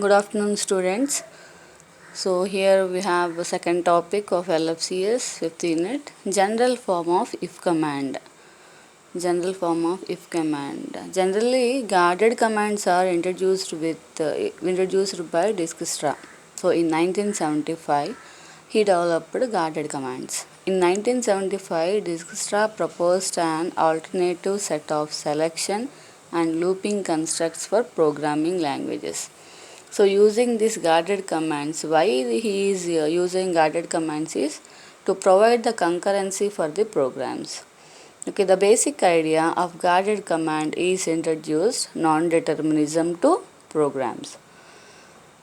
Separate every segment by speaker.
Speaker 1: Good afternoon, students. So here we have a second topic of LFCS 5th unit, general form of if command. General form of if command. Generally, guarded commands are introduced by Dijkstra. So in 1975, he developed guarded commands. In 1975, Dijkstra proposed an alternative set of selection and looping constructs for programming languages. So using these guarded commands, why he is using guarded commands is to provide the concurrency for the programs. Okay, the basic idea of guarded command is introduced non-determinism to programs.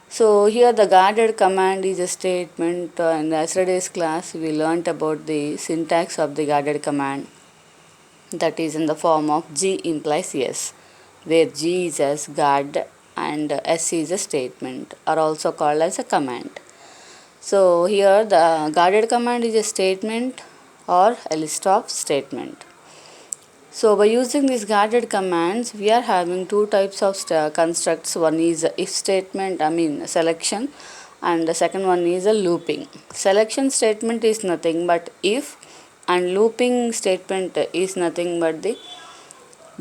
Speaker 1: So here the guarded command is a statement. In yesterday's class we learnt about the syntax of the guarded command, that is in the form of G implies yes, where G is as guard and S is a statement, are also called as a command. So here the guarded command is a statement or a list of statement. So by using these guarded commands, we are having two types of constructs. One is if statement, selection, and the second one is a looping. Selection statement is nothing but if, and looping statement is nothing but the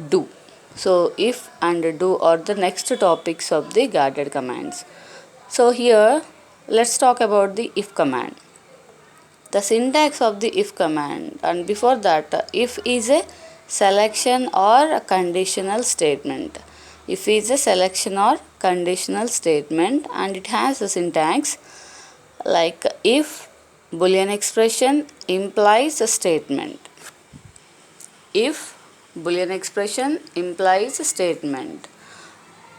Speaker 1: do. So if and do are the next topics of the guarded commands. So here let's talk about the if command. The syntax of the if command, and before that, if is a selection or a conditional statement. If is a selection or conditional statement, and it has a syntax like if Boolean expression implies a statement. If Boolean expression implies a statement.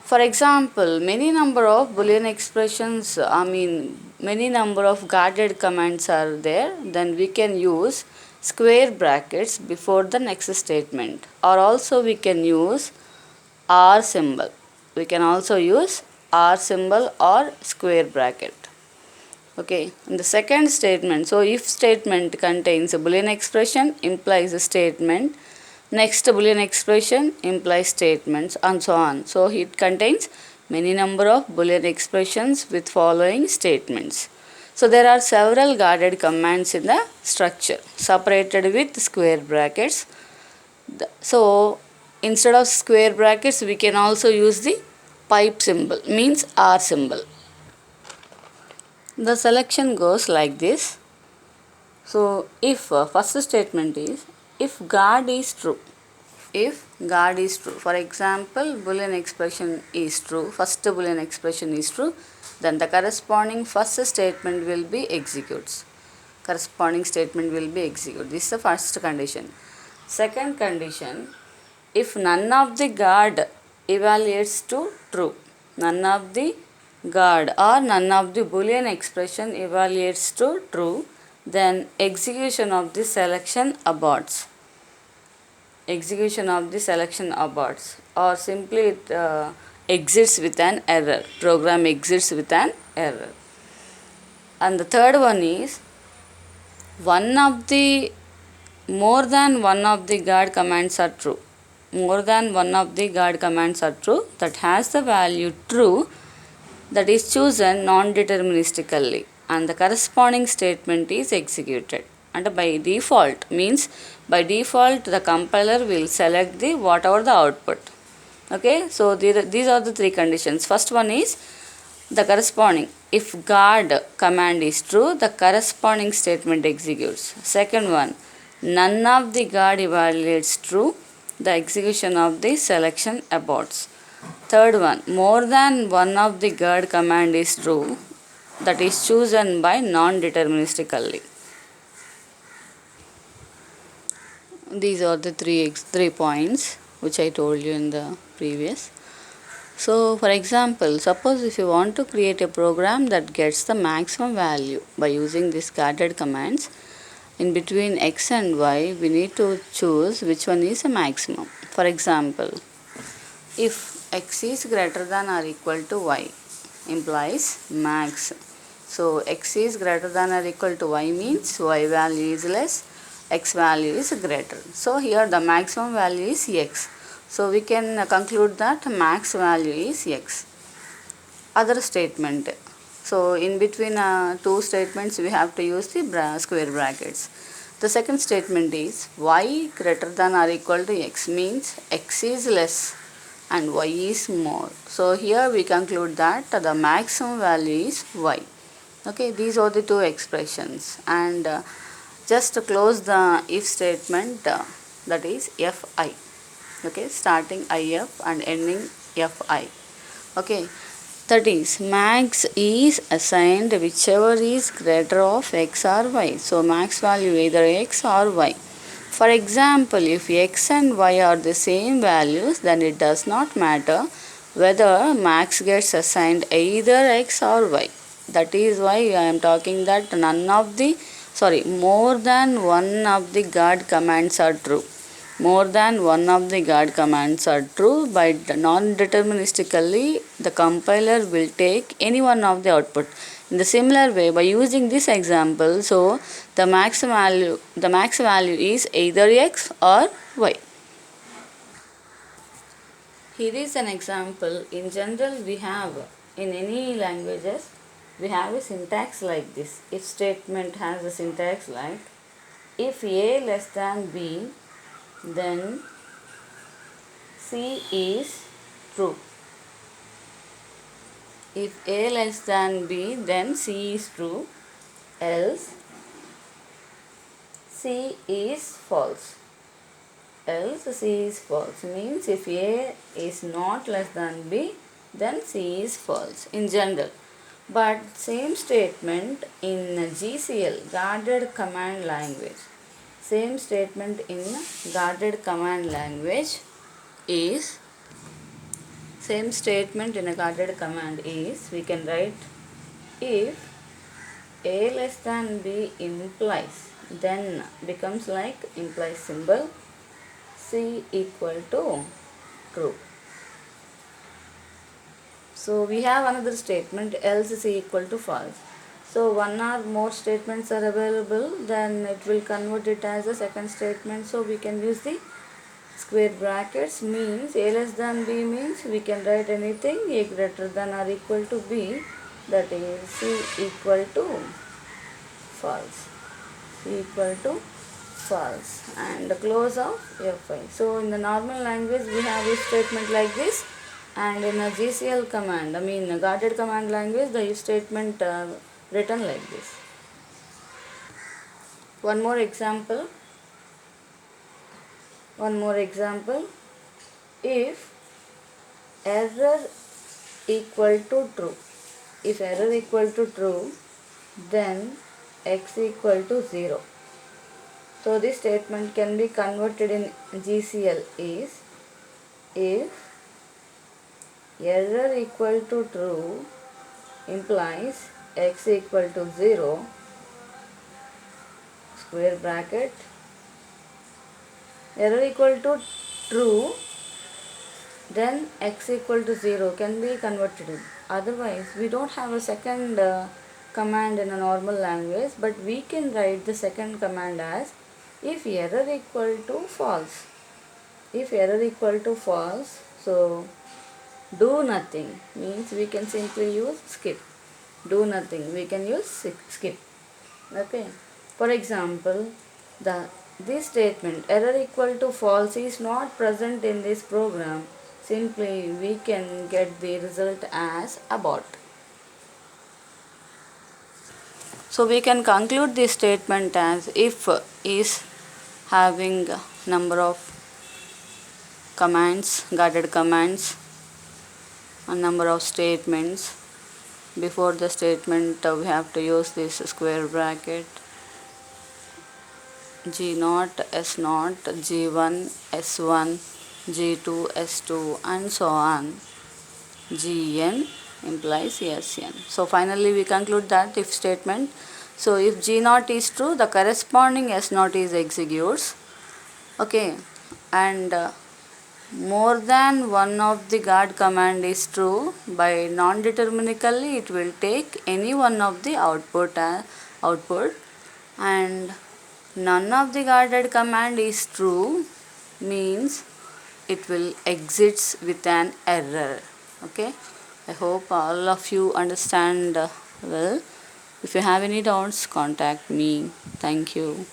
Speaker 1: For example, many number of Boolean expressions, many number of guarded commands are there, then we can use square brackets before the next statement, or also we can use R symbol. We can also use R symbol or square bracket. Okay, in the second statement, so if statement contains a Boolean expression implies a statement, next Boolean expression implies statements, and so on. So it contains many number of Boolean expressions with following statements. So there are several guarded commands in the structure separated with square brackets. So instead of square brackets we can also use the pipe symbol, means R symbol. The selection goes like this. So if first statement is if guard is true. If guard is true, for example, Boolean expression is true, first Boolean expression is true, then the corresponding first statement will be executes. Corresponding statement will be executed. This is the first condition. Second condition, if none of the guard evaluates to true, none of the guard or none of the Boolean expression evaluates to true, then execution of the selection aborts. Execution of the selection aborts, or simply it exits with an error. Program exits with an error. And the third one is more than one of the guard commands are true. More than one of the guard commands are true, that has the value true, that is chosen non-deterministically, and the corresponding statement is executed. And by default, means by default the compiler will select the whatever the output. Okay, so these are the three conditions. First one is the corresponding, if guard command is true, the corresponding statement executes. Second one, none of the guard evaluates true, the execution of the selection aborts. Third one, more than one of the guard command is true, that is chosen by non-deterministically. These are the three points which I told you in the previous. So for example, suppose if you want to create a program that gets the maximum value by using these guarded commands, in between x and y we need to choose which one is a maximum. For example, if x is greater than or equal to y implies max. So x is greater than or equal to y means y value is less, x value is greater. So here the maximum value is x. So we can conclude that max value is x. other statement. So in between two statements we have to use the square brackets. The second statement is y greater than or equal to x, means x is less and y is more. So here we conclude that the maximum value is y. Okay, these are the two expressions. And just to close the if statement, that is fi. Okay, starting if and ending fi. Okay, that is max is assigned whichever is greater of x or y. So max value either x or y. For example, if x and y are the same values, then it does not matter whether max gets assigned either x or y. That is why I am talking that more than one of the guard commands are true. More than one of the guard commands are true, but non-deterministically the compiler will take any one of the output. In the similar way, by using this example, so the max value is either x or y. Here is an example. In general, we have in any languages we have a syntax like this. If statement has a syntax like if a less than b, then C is true. If a less than b, then C is true, else C is false. Else C is false means if a is not less than b, then C is false in general. But same statement in GCL, guarded command language. Same statement in guarded command language is same statement in a guarded command is we can write if a less than b implies, then becomes like implies symbol C equal to true. So we have another statement else C equal to false. So one or more statements are available, then it will convert it as a second statement. So we can use the square brackets, means a less than b means we can write anything a greater than or equal to b, that is C equal to false. C equal to false and close of fi. So in the normal language we have if statement like this, and in a GCL command, a guarded command language, the if statement written like this. One more example. If error equal to true, then x equal to 0. So this statement can be converted in GCL is if error equal to true implies x equal to 0, square bracket, error equal to true, then x equal to 0 can be converted. Otherwise we don't have a second command in a normal language, but we can write the second command as if error equal to false. If error equal to false, so do nothing means we can simply use skip. Do nothing, we can use skip. Okay. For example, this statement error equal to false is not present in this program. Simply we can get the result as abort. So we can conclude this statement as if is having number of commands, guarded commands, a number of statements. Before the statement we have to use this square bracket, G0, S0, G1, S1, G2, S2 and so on. Gn implies Sn. So finally we conclude that if statement. So if G0 is true, the corresponding S0 is executes. Okay, and more than one of the guard command is true, by non-determinically it will take any one of the output, and none of the guarded command is true means it will exits with an error. Okay, I hope all of you understand well. If you have any doubts, contact me. Thank you.